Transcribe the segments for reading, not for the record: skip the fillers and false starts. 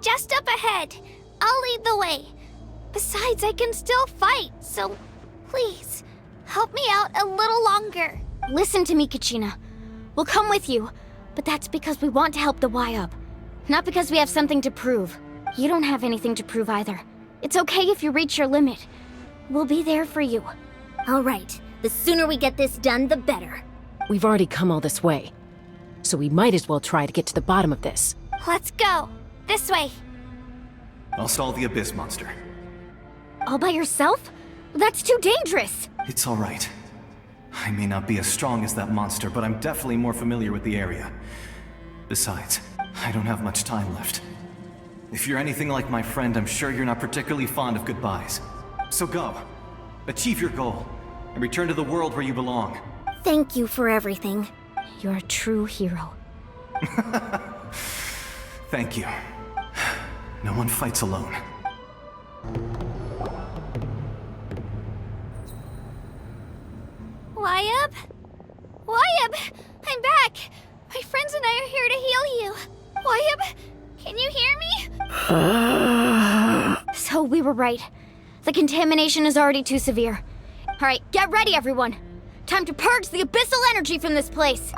just up ahead. I'll lead the way. Besides, I can still fight, so please, help me out a little longer. Listen to me, Kachina. We'll come with you, but that's because we want to help the Y-Up. Not because we have something to prove. You don't have anything to prove either. It's okay if you reach your limit. We'll be there for you. All right. The sooner we get this done, the better. We've already come all this way, so we might as well try to get to the bottom of this. Let's go. This way. I'll stall the Abyss monster. All by yourself? That's too dangerous. It's all right. I may not be as strong as that monster, but I'm definitely more familiar with the area. Besides, I don't have much time left. If you're anything like my friend, I'm sure you're not particularly fond of goodbyes. So go. Achieve your goal, and return to the world where you belong. Thank you for everything. You're a true hero. Thank you. No one fights alone. Y-Up? Y-Up! I'm back! My friends and I are here to heal you. Y-Up, can you hear me? So we were right. The contamination is already too severe. All right, get ready, everyone. Time to purge the abyssal energy from this place.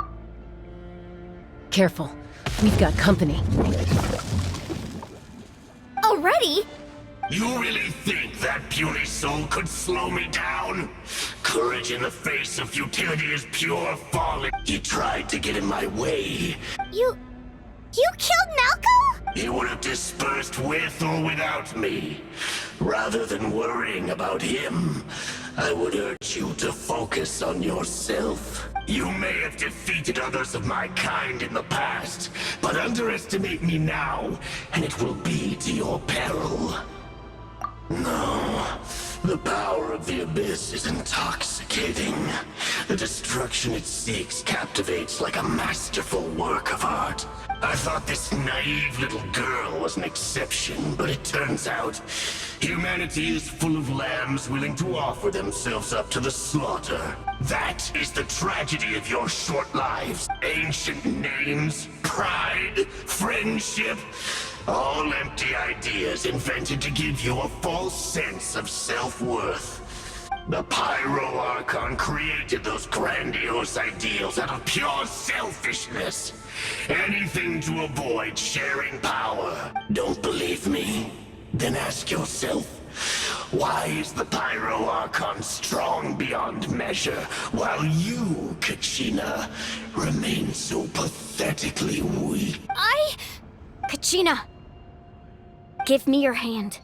Careful. We've got company. Already? You really think that puny soul could slow me down? Courage in the face of futility is pure folly. He tried to get in my way. You killed Malco? He would have dispersed with or without me. Rather than worrying about him, I would urge you to focus on yourself. You may have defeated others of my kind in the past, but underestimate me now, and it will be to your peril. No, the power of the Abyss is intoxicating. The destruction it seeks captivates like a masterful work of art. I thought this naive little girl was an exception, but it turns out humanity is full of lambs willing to offer themselves up to the slaughter. That is the tragedy of your short lives. Ancient names, pride, friendship, all empty ideas invented to give you a false sense of self-worth. The Pyro Archon created those grandiose ideals out of pure selfishness. Anything to avoid sharing power. Don't believe me? Then ask yourself, why is the Pyro Archon strong beyond measure, while you, Kachina, remain so pathetically weak? Kachina, give me your hand.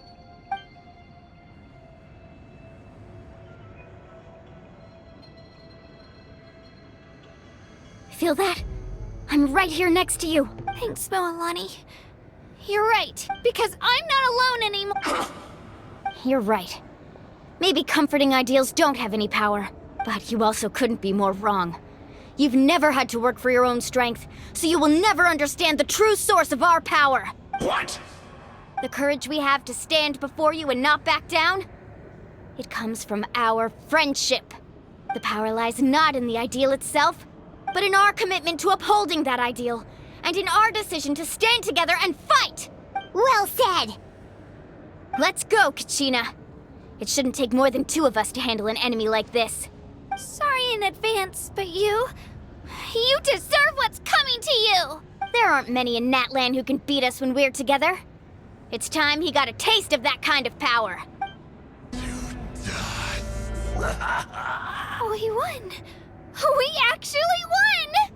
Feel that? I'm right here next to you. Thanks, Moalani. You're right, because I'm not alone anymore. You're right. Maybe comforting ideals don't have any power, but you also couldn't be more wrong. You've never had to work for your own strength, so you will never understand the true source of our power. What? The courage we have to stand before you and not back down? It comes from our friendship. The power lies not in the ideal itself, but in our commitment to upholding that ideal, and in our decision to stand together and fight! Well said! Let's go, Kachina. It shouldn't take more than two of us to handle an enemy like this. Sorry in advance, but you deserve what's coming to you! There aren't many in Natlan who can beat us when we're together. It's time he got a taste of that kind of power. We won! We actually won!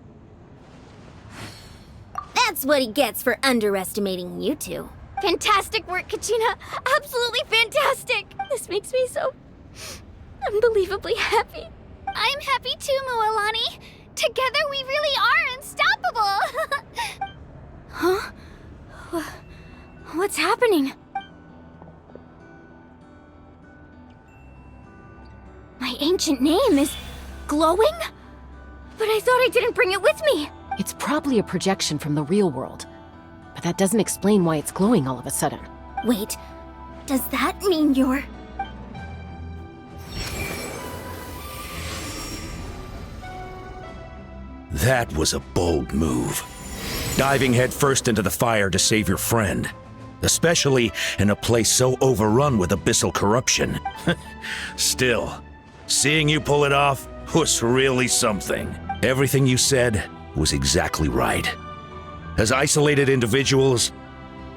That's what he gets for underestimating you two. Fantastic work, Kachina. Absolutely fantastic. This makes me so unbelievably happy. I'm happy too, Moalani. Together we really are unstoppable! Huh? What's happening? My ancient name is glowing? But I thought I didn't bring it with me. It's probably a projection from the real world, but that doesn't explain why it's glowing all of a sudden. Wait, does that mean you're... That was a bold move. Diving headfirst into the fire to save your friend. especially in a place so overrun with abyssal corruption. Still, seeing you pull it off was really something. Everything you said was exactly right. As isolated individuals,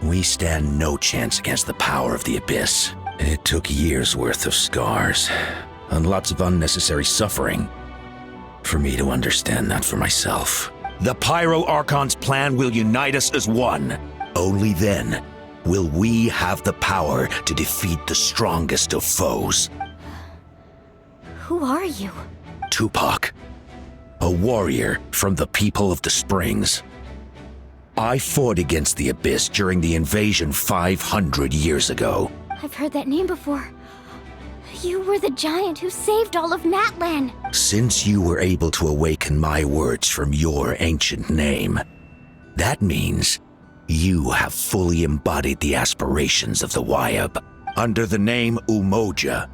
we stand no chance against the power of the Abyss. It took years' worth of scars and lots of unnecessary suffering for me to understand that for myself. The Pyro Archon's plan will unite us as one. Only then will we have the power to defeat the strongest of foes. Who are you? Tupaac, a warrior from the people of the Springs. I fought against the Abyss during the invasion 500 years ago. I've heard that name before. You were the giant who saved all of Natlan. Since you were able to awaken my words from your ancient name, that means you have fully embodied the aspirations of the Wyab. Under the name Umoja,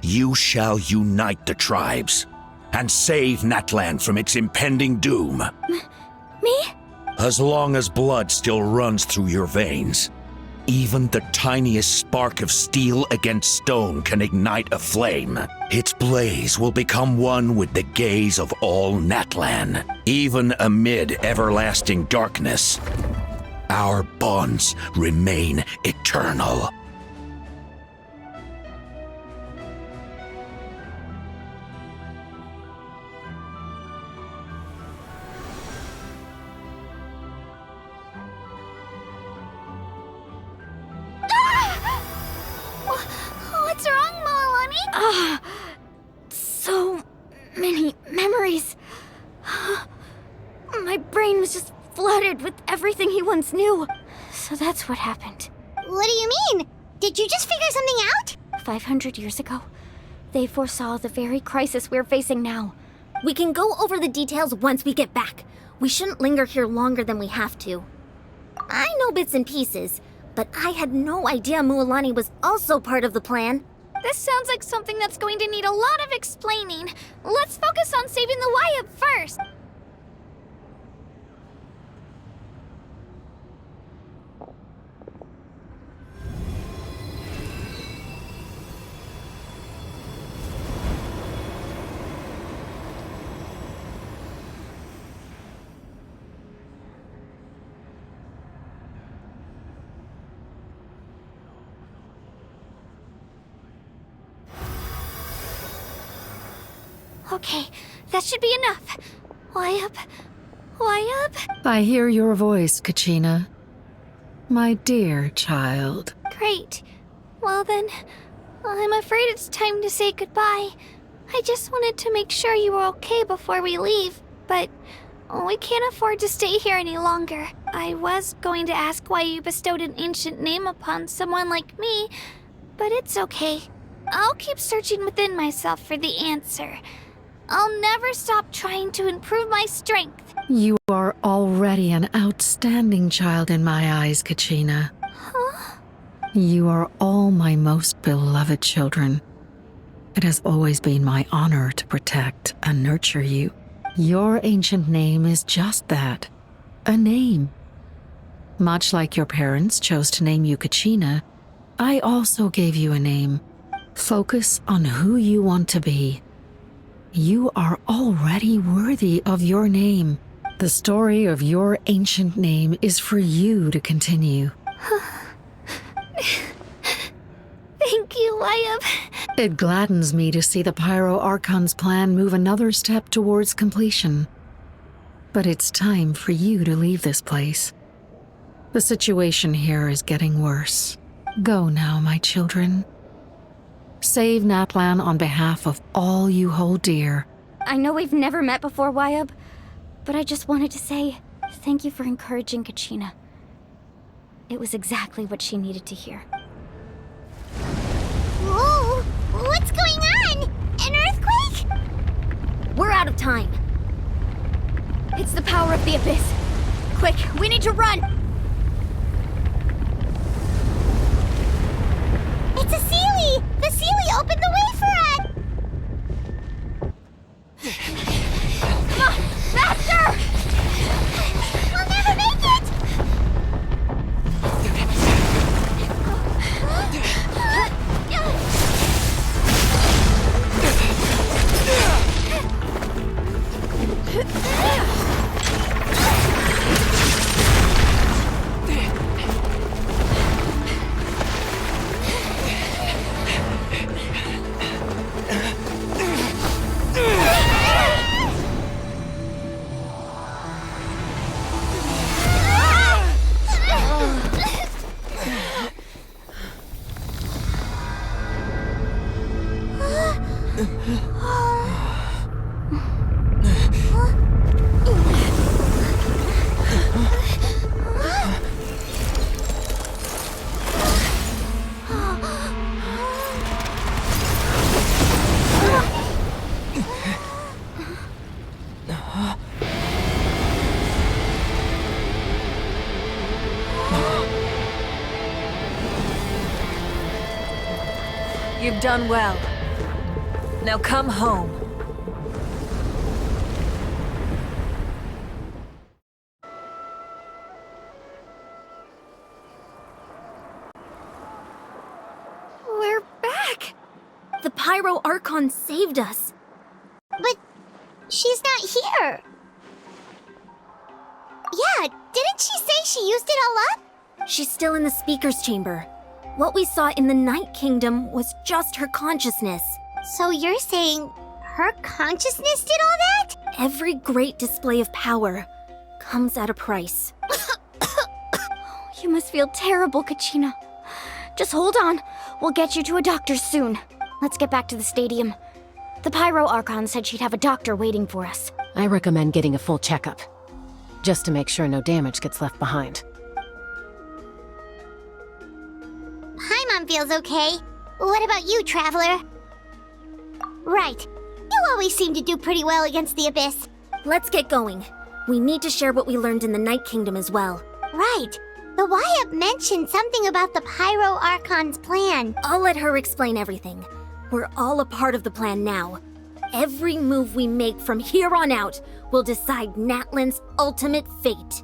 you shall unite the tribes and save Natlan from its impending doom. Me? As long as blood still runs through your veins, even the tiniest spark of steel against stone can ignite a flame. Its blaze will become one with the gaze of all Natlan. Even amid everlasting darkness, our bonds remain eternal. What's wrong, Moalani? So many memories. My brain was just flooded with everything he once knew. So that's what happened. What do you mean? Did you just figure something out? 500 years ago, they foresaw the very crisis we're facing now. We can go over the details once we get back. We shouldn't linger here longer than we have to. I know bits and pieces, but I had no idea Mualani was also part of the plan. This sounds like something that's going to need a lot of explaining. Let's focus on saving the Wyab first. Okay, that should be enough. Wyab? I hear your voice, Kachina. My dear child. Great. Well then, I'm afraid it's time to say goodbye. I just wanted to make sure you were okay before we leave, but we can't afford to stay here any longer. I was going to ask why you bestowed an ancient name upon someone like me, but it's okay. I'll keep searching within myself for the answer. I'll never stop trying to improve my strength. You are already an outstanding child in my eyes, Kachina. Huh? You are all my most beloved children. It has always been my honor to protect and nurture you. Your ancient name is just that, a name. Much like your parents chose to name you Kachina, I also gave you a name. Focus on who you want to be. You are already worthy of your name. The story of your ancient name is for you to continue. Thank you, Wyab. It gladdens me to see the Pyro Archon's plan move another step towards completion. But it's time for you to leave this place. The situation here is getting worse. Go now, my children. Save Natlan on behalf of all you hold dear. I know we've never met before, Wyab, but I just wanted to say thank you for encouraging Kachina. It was exactly what she needed to hear. Whoa! What's going on? An earthquake? We're out of time. It's the power of the Abyss. Quick, we need to run! It's a Sealy! The Sealy opened the way for us! Come on, faster! We'll never make it! You've done well. Now come home. We're back! The Pyro Archon saved us. But she's not here. Yeah, didn't she say she used it all up? She's still in the Speaker's Chamber. What we saw in the Night Kingdom was just her consciousness. So you're saying her consciousness did all that? Every great display of power comes at a price. You must feel terrible, Kachina. Just hold on. We'll get you to a doctor soon. Let's get back to the stadium. The Pyro Archon said she'd have a doctor waiting for us. I recommend getting a full checkup, just to make sure no damage gets left behind. Paimon feels okay. What about you, Traveler? Right. You always seem to do pretty well against the Abyss. Let's get going. We need to share what we learned in the Night Kingdom as well. Right. The Wyatt mentioned something about the Pyro Archon's plan. I'll let her explain everything. We're all a part of the plan now. Every move we make from here on out will decide Natlan's ultimate fate.